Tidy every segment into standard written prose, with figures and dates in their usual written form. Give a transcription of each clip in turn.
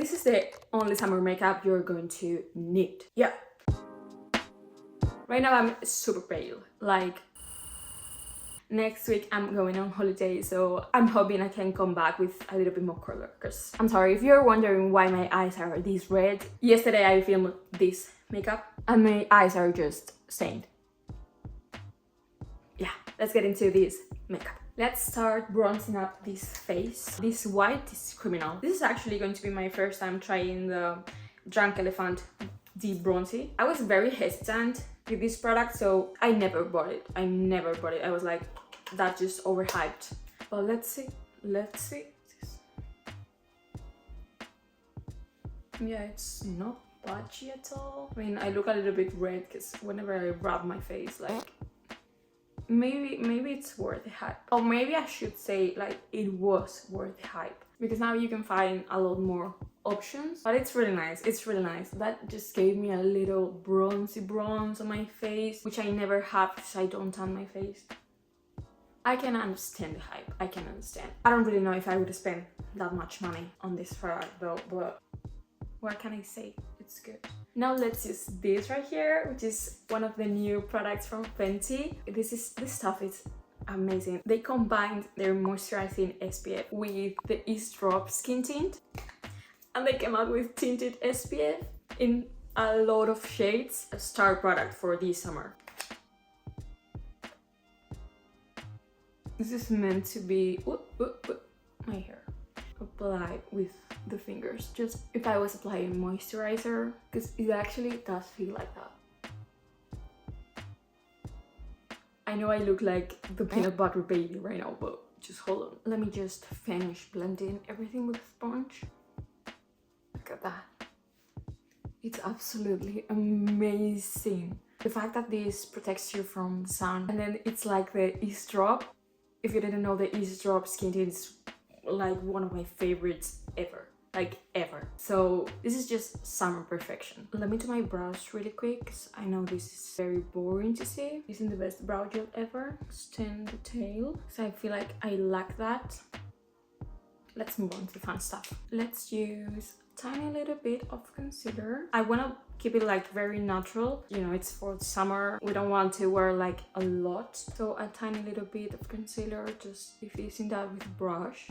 this is the only summer makeup you're going to need. Yeah. Right now I'm super pale. Like, next week I'm going on holiday, so I'm hoping I can come back with a little bit more color. Because I'm sorry, if you're wondering why my eyes are this red, yesterday I filmed this makeup and my eyes are just stained. Yeah, let's get into this makeup. Let's start bronzing up this face. This white is criminal. This is actually going to be my first time trying the Drunk Elephant Deep Bronzy. I was very hesitant with this product, so I never bought it. I was like, that's just overhyped. But let's see. Yeah, it's not patchy at all. I mean, I look a little bit red because whenever I rub my face, like, maybe it's worth the hype. Or maybe I should say, like, it was worth the hype. Because now you can find a lot more options. But it's really nice. That just gave me a little bronze on my face, which I never have because I don't tan my face. I can understand the hype. I don't really know if I would spend that much money on this product though, but what can I say? It's good. Now let's use this right here, which is one of the new products from Fenty. This stuff is amazing. They combined their moisturizing SPF with the Ease Drop skin tint, and they came out with tinted SPF in a lot of shades. A star product for this summer. This is meant to be my hair applied with the fingers, just if I was applying moisturizer, because it actually does feel like that. I know I look like the peanut butter baby right now, but just hold on. Let me just finish blending everything with a sponge. Look at that. It's absolutely amazing. The fact that this protects you from the sun, and then it's like the Ease Drop. If you didn't know, the Ease Drop skin tint is like one of my favorites ever. Like ever. So this is just summer perfection. Let me do my brows really quick because I know this is very boring to see. Using the best brow gel ever. Extend the tail because I feel like I lack that. Let's move on to the fun stuff. Let's use a tiny little bit of concealer. I want to keep it like very natural. You know, it's for summer. We don't want to wear like a lot. So a tiny little bit of concealer, just diffusing that with a brush.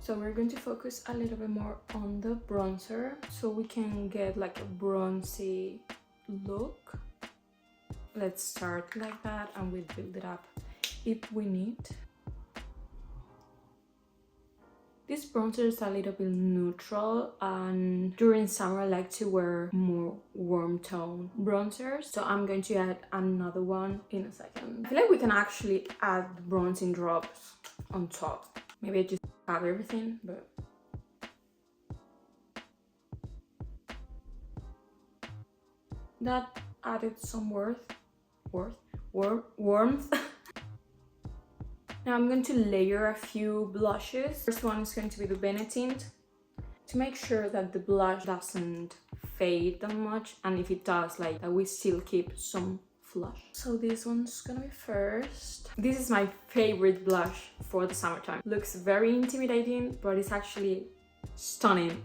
So we're going to focus a little bit more on the bronzer so we can get like a bronzy look. Let's start like that and we'll build it up if we need. This bronzer is a little bit neutral, and during summer I like to wear more warm tone bronzers. So I'm going to add another one in a second. I feel like we can actually add bronzing drops on top. Maybe I just have everything, but that added some warmth. Now I'm going to layer a few blushes. First one is going to be the Benetint, to make sure that the blush doesn't fade that much, and if it does, like that we still keep some flush. So this one's gonna be first. This is my favorite blush for the summertime. Looks very intimidating, but it's actually stunning.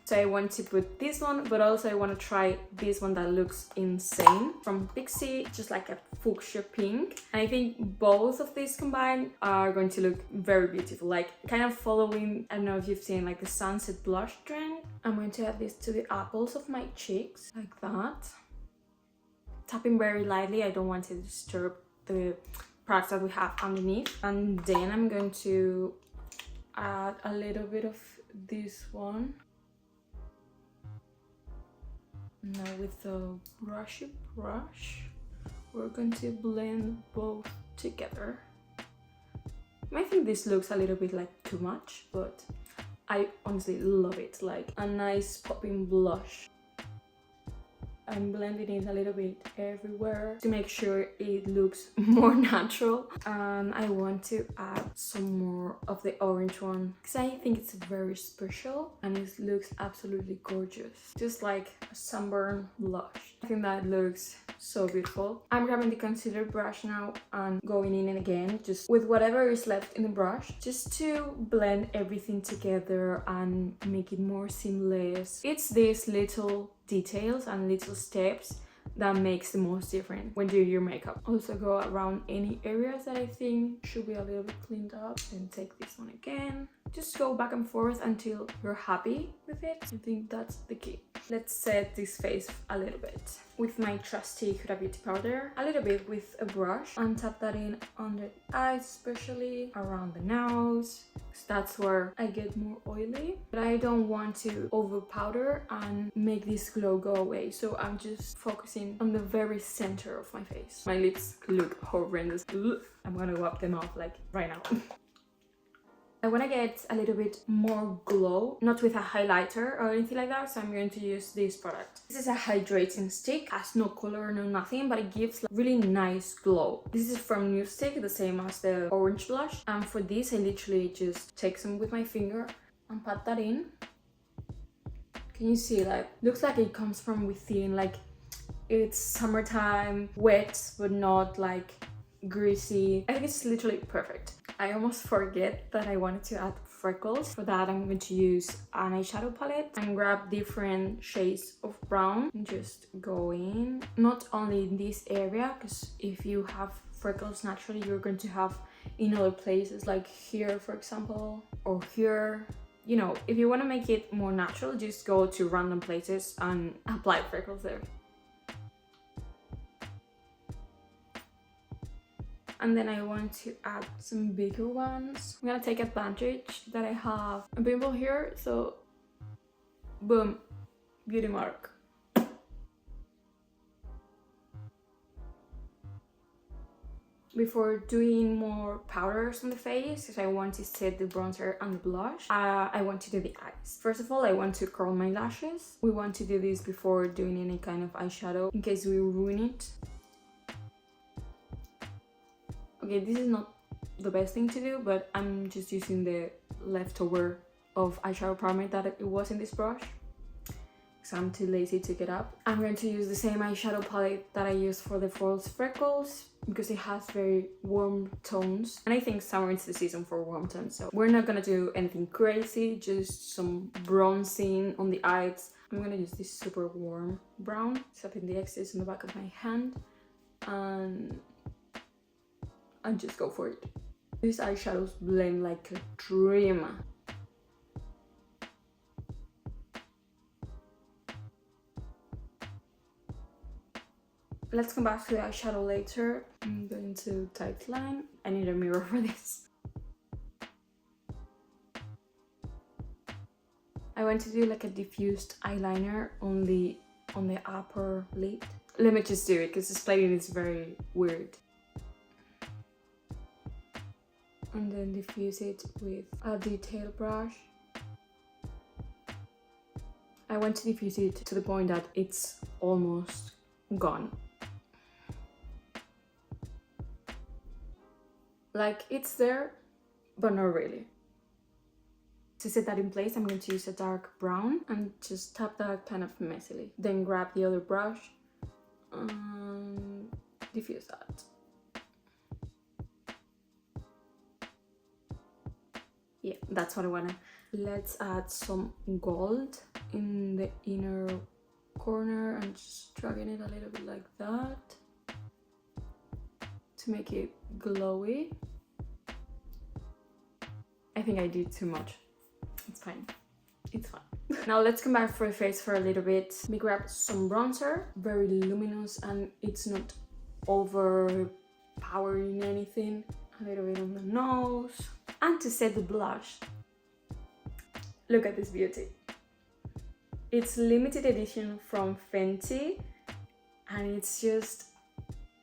So I want to put this one, but also I want to try this one that looks insane from Pixi, just like a fuchsia pink. And I think both of these combined are going to look very beautiful, like kind of following, I don't know if you've seen like the sunset blush trend. I'm going to add this to the apples of my cheeks, like that. Tapping very lightly, I don't want to disturb the products that we have underneath. And then I'm going to add a little bit of this one. Now with the brushy brush, we're going to blend both together. I think this looks a little bit like too much, but I honestly love it. Like a nice popping blush. I'm blending it a little bit everywhere to make sure it looks more natural. And I want to add some more of the orange one because I think it's very special and it looks absolutely gorgeous. Just like a sunburn blush. I think that looks so beautiful. I'm grabbing the concealer brush now and going in and again just with whatever is left in the brush just to blend everything together and make it more seamless. It's these little details and little steps that makes the most difference when doing your makeup. Also go around any areas that I think should be a little bit cleaned up and take this one again. Just go back and forth until you're happy with it. I think that's the key. Let's set this face a little bit with my trusty Huda Beauty powder, a little bit with a brush, and tap that in under the eyes, especially around the nose, because that's where I get more oily. But I don't want to over powder and make this glow go away, so I'm just focusing on the very center of my face. My lips look horrendous. Ugh. I'm gonna wipe them off like right now. I want to get a little bit more glow, not with a highlighter or anything like that, so I'm going to use this product. This is a hydrating stick, has no color, no nothing, but it gives like really nice glow. This is from Newstick, the same as the orange blush. And for this, I literally just take some with my finger and pat that in. Can you see that? Looks like it comes from within, like it's summertime, wet, but not like greasy. I think it's literally perfect. I almost forget that I wanted to add freckles. For that, I'm going to use an eyeshadow palette and grab different shades of brown and just go in. Not only in this area, because if you have freckles naturally, you're going to have in other places, like here, for example, or here. You know, if you want to make it more natural, just go to random places and apply freckles there. And then I want to add some bigger ones. I'm gonna take advantage that I have a pimple here, so boom, beauty mark. Before doing more powders on the face, because I want to set the bronzer and the blush, I want to do the eyes. First of all, I want to curl my lashes. We want to do this before doing any kind of eyeshadow in case we ruin it. Okay, this is not the best thing to do, but I'm just using the leftover of eyeshadow primer that it was in this brush, because I'm too lazy to get up. I'm going to use the same eyeshadow palette that I used for the false freckles, because it has very warm tones. And I think summer is the season for warm tones, so we're not gonna do anything crazy, just some bronzing on the eyes. I'm gonna use this super warm brown, tapping the excess on the back of my hand, and just go for it. These eyeshadows blend like a dream. Let's come back to the eyeshadow later. I'm going to tight line. I need a mirror for this. I want to do like a diffused eyeliner on the upper lid. Let me just do it because this plating is very weird. And then diffuse it with a detail brush. I want to diffuse it to the point that it's almost gone. Like it's there, but not really. To set that in place, I'm going to use a dark brown and just tap that kind of messily. Then grab the other brush and diffuse that. Yeah, that's what I wanna. Let's add some gold in the inner corner and just dragging it a little bit like that to make it glowy. I think I did too much. It's fine. It's fine. Now let's come back for the face for a little bit. Let me grab some bronzer, very luminous, and it's not overpowering anything. A little bit on the nose. And to set the blush, look at this beauty. It's limited edition from Fenty, and it's just,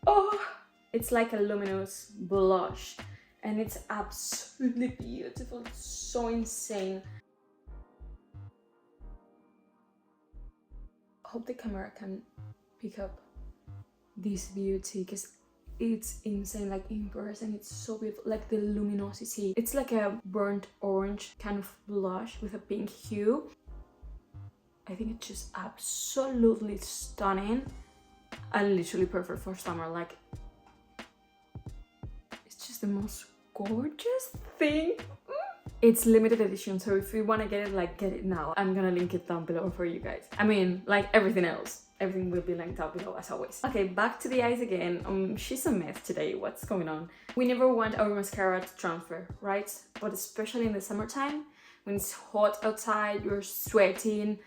oh, it's like a luminous blush, and it's absolutely beautiful. It's so insane. hope the camera can pick up this beauty because it's insane. Like in person it's so beautiful, like the luminosity, it's like a burnt orange kind of blush with a pink hue. I think it's just absolutely stunning and literally perfect for summer. Like it's just the most gorgeous thing. It's limited edition, so if you want to get it, like, get it now. I'm gonna link it down below for you guys. I mean, like everything else, everything will be linked down below as always. Okay, back to the eyes again. She's a mess today. What's going on? We never want our mascara to transfer, right? But especially in the summertime when it's hot outside, you're sweating.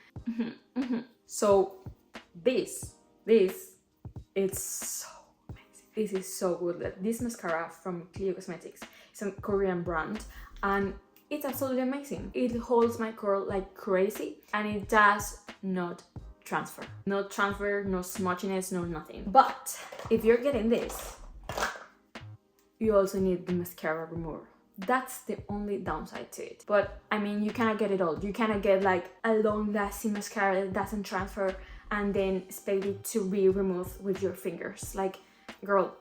So this it's so amazing. This is so good. This mascara from Clio Cosmetics, it's a Korean brand, and it's absolutely amazing. It holds my curl like crazy, and it does not transfer. No transfer, no smudginess, no nothing. But if you're getting this, you also need the mascara remover. That's the only downside to it. But I mean, you cannot get it all. You cannot get like a long lasting mascara that doesn't transfer and then expect it to be removed with your fingers. Like, girl,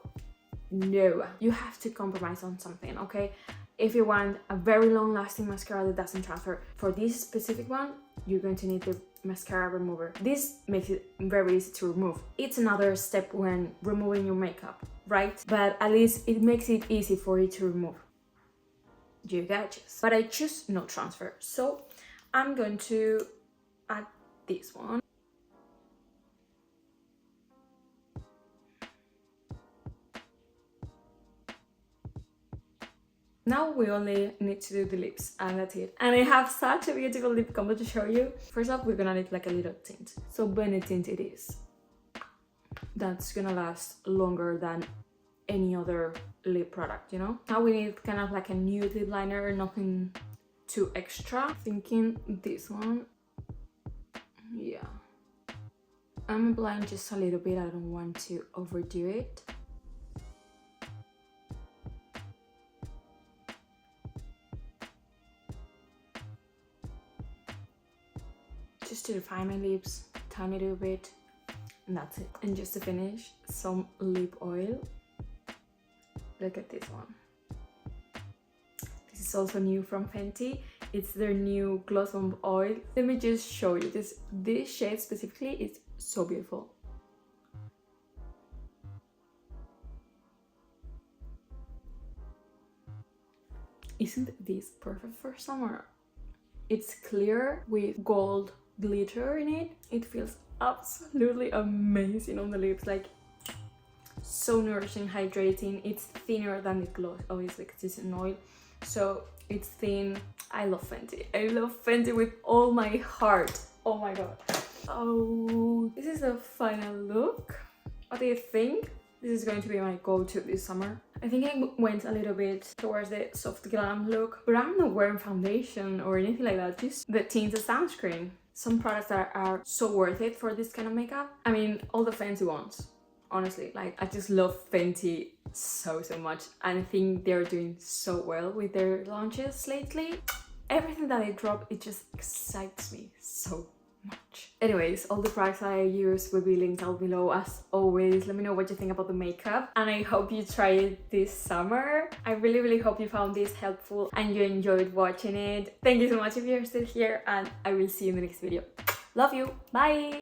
no. You have to compromise on something, okay? If you want a very long lasting mascara that doesn't transfer, for this specific one, you're going to need the mascara remover. This makes it very easy to remove. It's another step when removing your makeup, right? But at least it makes it easy for you to remove. You gotchas. But I choose no transfer, so I'm going to add this one. Now we only need to do the lips, and that's it. And I have such a beautiful lip combo to show you. First off, we're gonna need like a little tint. So Bennett tint it is. That's gonna last longer than any other lip product, you know? Now we need kind of like a nude lip liner, nothing too extra. Thinking this one. Yeah. I'm applying just a little bit, I don't want to overdo it. Just to define my lips, tiny little bit, and that's it. And just to finish, some lip oil. Look at this one. This is also new from Fenty. It's their new Gloss Bomb Oil. Let me just show you this. This shade specifically is so beautiful. Isn't this perfect for summer? It's clear with gold glitter in it. It feels absolutely amazing on the lips, like so nourishing, hydrating. It's thinner than the gloss, obviously, because it's an oil, so it's thin. I love Fenty. I love Fenty with all my heart. Oh my god. Oh, this is the final look. What do you think? This is going to be my go-to this summer. I think I went a little bit towards the soft glam look, but I'm not wearing foundation or anything like that, just the tinted sunscreen. Some products that are so worth it for this kind of makeup. I mean, all the fancy ones, honestly. Like, I just love Fenty so much, and I think they're doing so well with their launches lately. Everything that they drop, it just excites me so much. Anyways, all the products that I use will be linked down below as always. Let me know what you think about the makeup, and I hope you try it this summer. I really hope you found this helpful and you enjoyed watching it. Thank you so much if you're still here, and I will see you in the next video. Love you. Bye.